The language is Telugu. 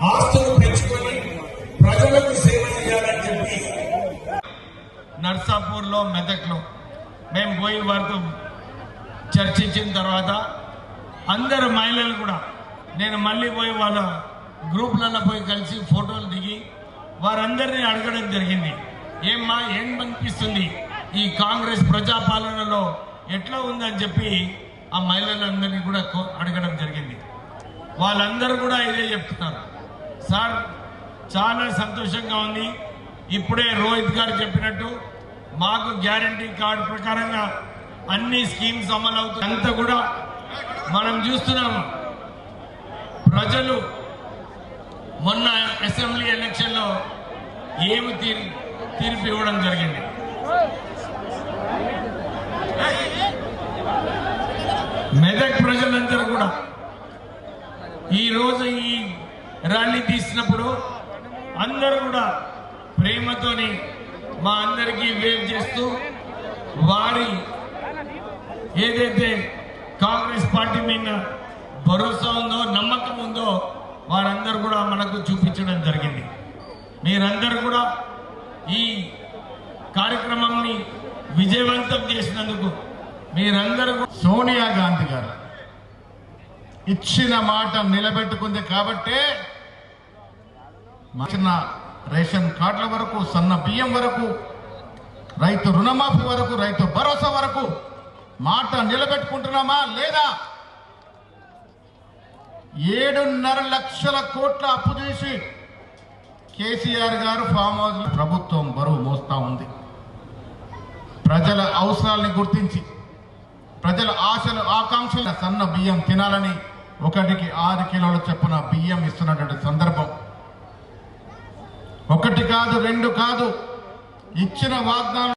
ఆస్తులు పెంచుకొని ప్రజలకు సేవ చేయాలని చెప్పి నర్సాపూర్లో మెదక్లో మేము పోయి వారితో చర్చించిన తర్వాత అందరు మహిళలు కూడా నేను మళ్ళీ పోయి వాళ్ళ గ్రూప్లలో పోయి కలిసి ఫోటోలు దిగి వారందరినీ అడగడం జరిగింది. ఏమ్మా ఏం అనిపిస్తుంది ఈ కాంగ్రెస్ ప్రజాపాలనలో ఎట్లా ఉందని చెప్పి ఆ మహిళలందరినీ కూడా అడగడం జరిగింది. వాళ్ళందరూ కూడా ఇదే చెప్తున్నారు. సార్ చాలా సంతోషంగా ఉంది. ఇప్పుడే రోహిత్ గారు చెప్పినట్టు మాకు గ్యారంటీ కార్డు ప్రకారంగా అన్ని స్కీమ్స్ అమలు అవుతాయి. అంతా కూడా మనం చూస్తున్నాము. ప్రజలు మొన్న అసెంబ్లీ ఎలక్షన్లో ఏమి తీర్పు ఇవ్వడం జరిగింది. మెదక్ ప్రజలందరూ కూడా ఈరోజు ఈ ర్యాలీ తీసినప్పుడు అందరూ కూడా ప్రేమతోని మా అందరికీ వేవ్ చేస్తూ వారి ఏదైతే కాంగ్రెస్ పార్టీ మీద భరోసా ఉందో నమ్మకం ఉందో వారందరూ కూడా మనకు చూపించడం జరిగింది. మీరందరూ కూడా ఈ కార్యక్రమాన్ని విజయవంతం చేసినందుకు మీరందరూ సోనియా గాంధీ గారు ఇచ్చిన మాట నిలబెట్టుకుంది కాబట్టే చిన్న రేషన్ కార్డుల వరకు, సన్న బియ్యం వరకు, రైతు రుణమాఫీ వరకు, రైతు భరోసా వరకు మాట నిలబెట్టుకుంటున్నామా లేదా? 7.5 లక్షల కోట్ల అప్పు చేసి కేసీఆర్ గారు ఫామ్ హౌస్ ప్రభుత్వం బరువు మోస్తా ఉంది. ప్రజల అవసరాలని గుర్తించి ప్రజల ఆశలు ఆకాంక్షలు సన్న బియ్యం తినాలని 1కి 6 కిలోల చొప్పున బియ్యం ఇస్తున్నటువంటి సందర్భం. 1 కాదు 2 కాదు, ఇచ్చిన వాగ్దానం